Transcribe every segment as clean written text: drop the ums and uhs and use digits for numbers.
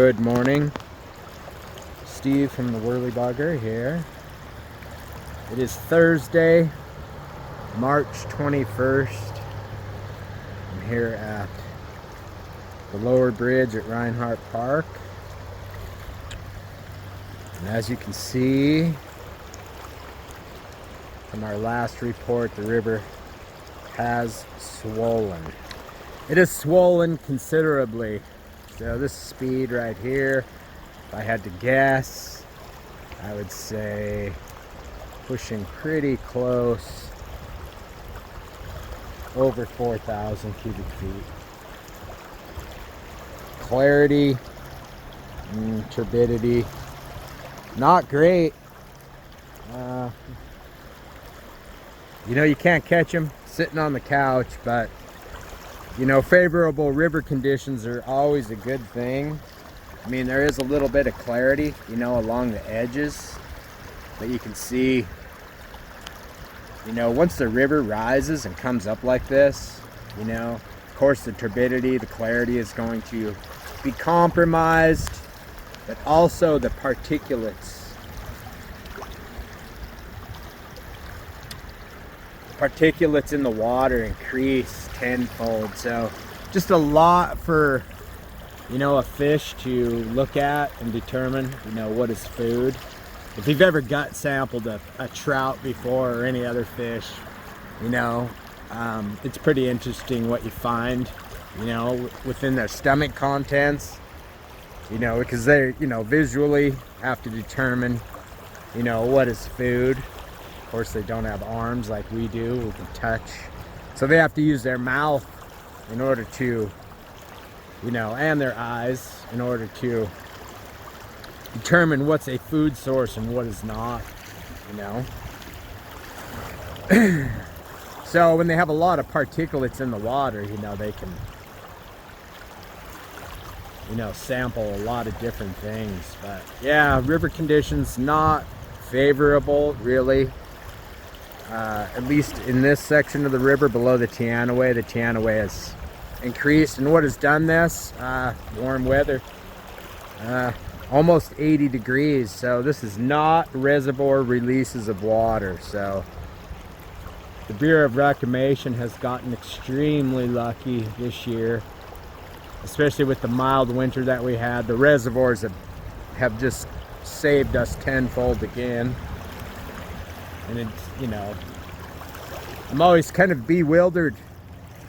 Good morning, Steve from the Worley Bugger here. It is Thursday, March 21st. I'm here at the lower bridge at Rinehart Park. And as you can see from our last report, the river has swollen. It has swollen considerably. So this speed right here, if I had to guess, I would say pushing pretty close over 4,000 cubic feet. Clarity, turbidity, not great. You know, you can't catch them sitting on the couch, but you know, favorable river conditions are always a good thing. I mean, there is a little bit of clarity, you know, along the edges, but you can see, you know, once the river rises and comes up like this, you know, of course the turbidity, the clarity is going to be compromised, but also the particulates in the water increase tenfold. So just a lot for, you know, a fish to look at and determine, you know, what is food. If you've ever gut sampled a trout before or any other fish, you know, it's pretty interesting what you find, you know, within their stomach contents, you know, because they, you know, visually have to determine, you know, what is food. Of course, they don't have arms like we do, we can touch. So they have to use their mouth in order to, you know, and their eyes in order to determine what's a food source and what is not, you know. So when they have a lot of particulates in the water, you know, they can, you know, sample a lot of different things. But yeah, river conditions not favorable, really. At least in this section of the river below the Teanaway. The Teanaway has increased, and what has done this? Warm weather, almost 80 degrees. So this is not reservoir releases of water. So the Bureau of Reclamation has gotten extremely lucky this year, especially with the mild winter that we had. The reservoirs have just saved us tenfold again. And it's, you know, I'm always kind of bewildered,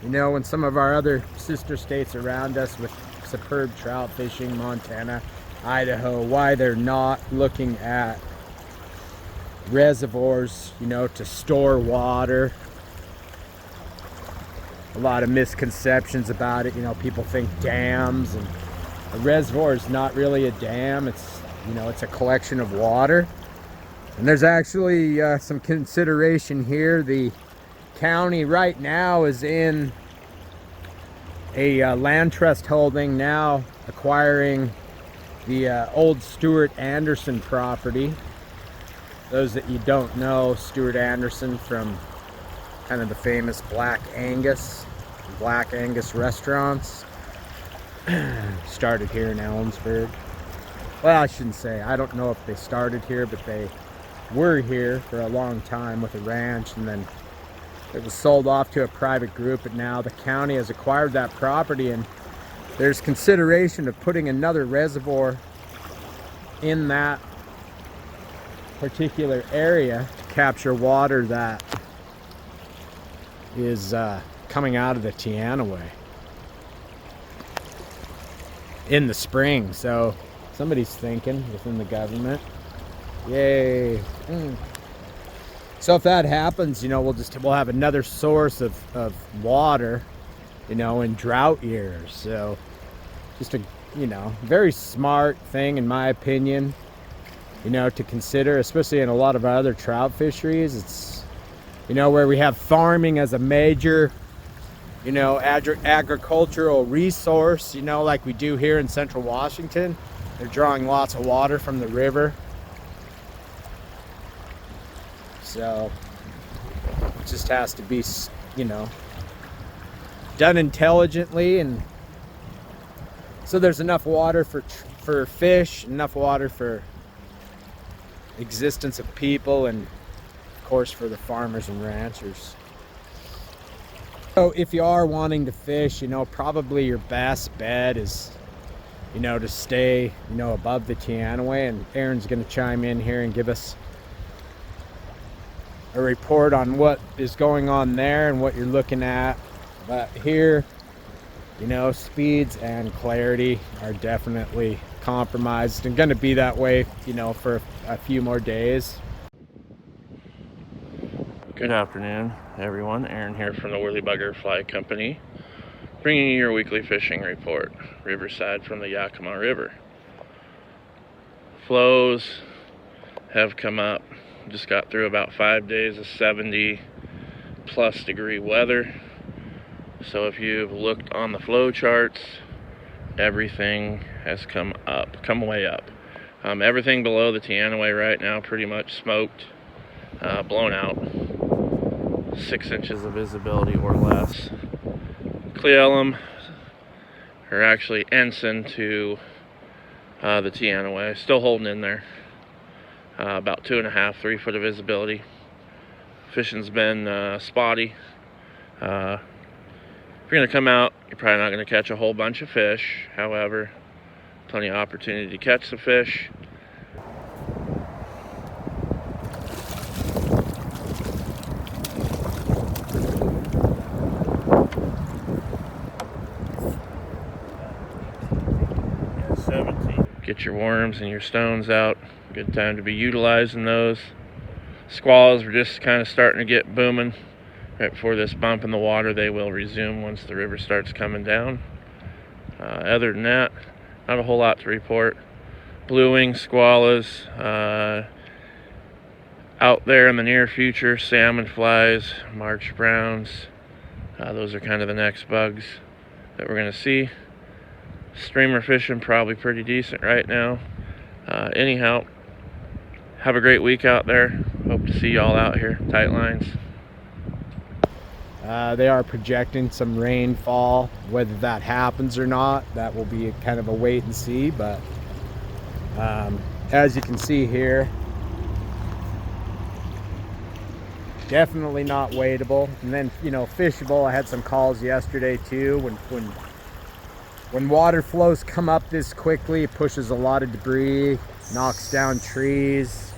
you know, when some of our other sister states around us with superb trout fishing, Montana, Idaho, why they're not looking at reservoirs, you know, to store water. A lot of misconceptions about it. You know, people think dams, and a reservoir is not really a dam. It's, you know, it's a collection of water. And there's actually some consideration here. The county right now is in a land trust holding now, acquiring the old Stuart Anderson property. Those that you don't know, Stuart Anderson from kind of the famous Black Angus restaurants, started here in Ellensburg. Well, I shouldn't say, I don't know if they started here, but they were here for a long time with a ranch, and then it was sold off to a private group, but now the county has acquired that property, and there's consideration of putting another reservoir in that particular area to capture water that is coming out of the Teanaway in the spring. So somebody's thinking within the government. Yay. So if that happens, you know, we'll have another source of water, you know, in drought years. So just a, you know, very smart thing in my opinion, you know, to consider, especially in a lot of other trout fisheries. It's, you know, where we have farming as a major, you know, agricultural resource, you know, like we do here in central Washington. They're drawing lots of water from the river. So it just has to be, you know, done intelligently, and so there's enough water for for fish, enough water for existence of people, and of course for the farmers and ranchers. So if you are wanting to fish, you know, probably your best bet is, you know, to stay, you know, above the Teanaway, and Aron's going to chime in here and give us a report on what is going on there and what you're looking at. But here, you know, speeds and clarity are definitely compromised and going to be that way, you know, for a few more days. Good afternoon, everyone. Aron here from the Worley Bugger Fly Company, bringing you your weekly fishing report, riverside from the Yakima River. Flows have come up. Just got through about 5 days of 70+ degree weather. So if you've looked on the flow charts, everything has come way up. Everything below the Teanaway right now pretty much smoked, blown out. 6 inches of visibility or less. Cle Elum, or actually ensign to the Teanaway, still holding in there. About 2.5, 3 foot of visibility. Fishing's been spotty. If you're going to come out, you're probably not going to catch a whole bunch of fish. However, plenty of opportunity to catch the fish. Get your worms and your stones out. Good time to be utilizing those. Squalls are just kind of starting to get booming. Right before this bump in the water, they will resume once the river starts coming down. Other than that, not a whole lot to report. Blue-wing squallas out there in the near future. Salmon flies, March browns. Those are kind of the next bugs that we're going to see. Streamer fishing probably pretty decent right now. Anyhow, have a great week out there. Hope to see y'all out here. Tight lines. They are projecting some rainfall. Whether that happens or not, that will be kind of a wait and see. But as you can see here, definitely not wadeable. And then, you know, fishable. I had some calls yesterday too. When water flows come up this quickly, it pushes a lot of debris, knocks down trees,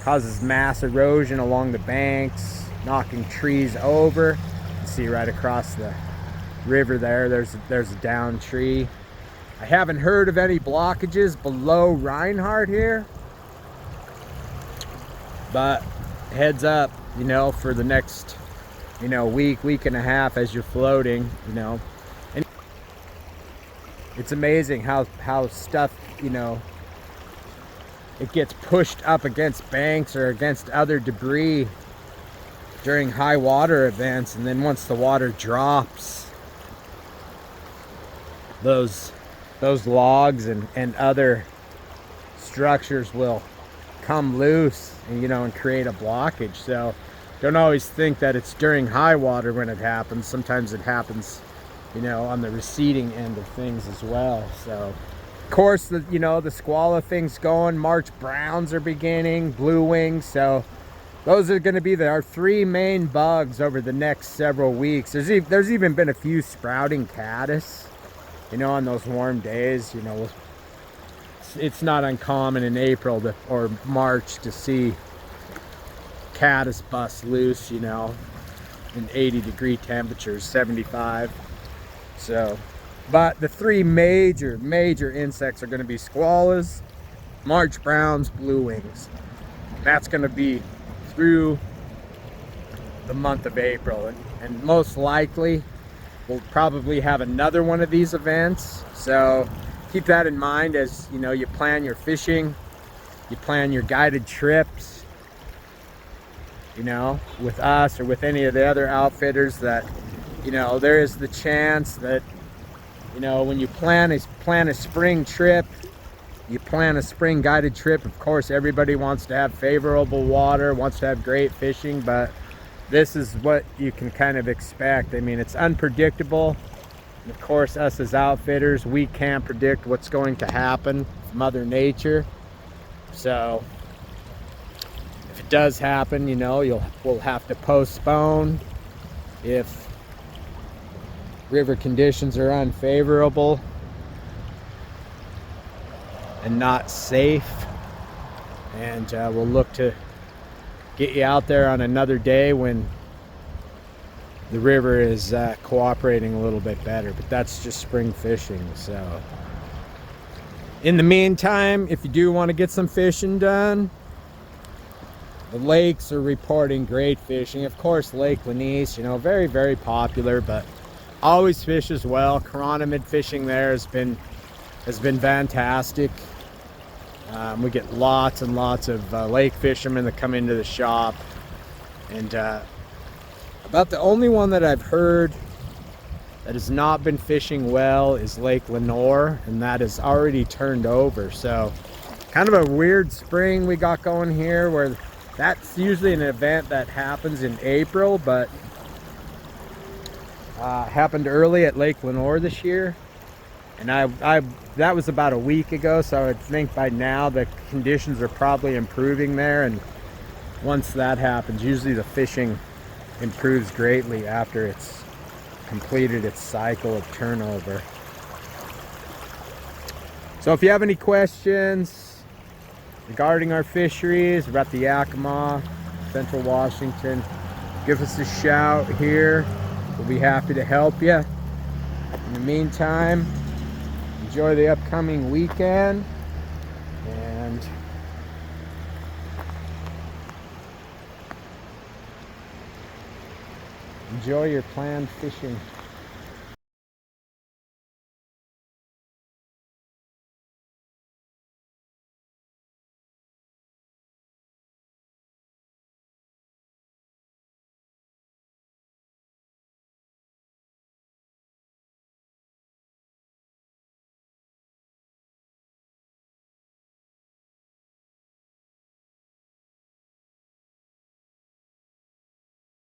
causes mass erosion along the banks, knocking trees over. You can see right across the river there's a downed tree. I haven't heard of any blockages below Rinehart here, but heads up, you know, for the next, you know, week and a half as you're floating, you know. It's amazing how stuff, you know, it gets pushed up against banks or against other debris during high water events, and then once the water drops, those logs and other structures will come loose and, you know, and create a blockage. So don't always think that it's during high water when it happens. Sometimes it happens, you know, on the receding end of things as well. So of course, the, you know, the squalla thing's going. March browns are beginning, blue wings. So those are going to be our 3 main bugs over the next several weeks. There's even been a few sprouting caddis, you know, on those warm days. You know, it's not uncommon in April or March to see caddis bust loose, you know, in 80-degree temperatures, 75. So, but the 3 major insects are going to be squallas, March browns, blue wings. That's going to be through the month of April, and most likely we'll probably have another one of these events. So keep that in mind as, you know, you plan your fishing, you plan your guided trips, you know, with us or with any of the other outfitters, that, you know, there is the chance that, you know, when you plan a spring trip, you plan a spring guided trip, of course everybody wants to have favorable water, wants to have great fishing, but this is what you can kind of expect. I mean, it's unpredictable. And of course, us as outfitters, we can't predict what's going to happen Mother Nature. So if it does happen, you know, we'll have to postpone if river conditions are unfavorable and not safe, and we'll look to get you out there on another day when the river is cooperating a little bit better. But that's just spring fishing. So in the meantime, if you do want to get some fishing done, the lakes are reporting great fishing. Of course, Lake Lanise, you know, very, very popular, but always fishes well. Chironomid fishing there has been fantastic. We get lots and lots of lake fishermen that come into the shop, and about the only one that I've heard that has not been fishing well is Lake Lenore, and that is already turned over. So kind of a weird spring we got going here, where that's usually an event that happens in April, but happened early at Lake Lenore this year. And that was about a week ago, so I would think by now the conditions are probably improving there, and once that happens, usually the fishing improves greatly after it's completed its cycle of turnover. So if you have any questions regarding our fisheries, we're at the Yakima, Central Washington, give us a shout here. We'll be happy to help you. In the meantime, enjoy the upcoming weekend, and enjoy your planned fishing.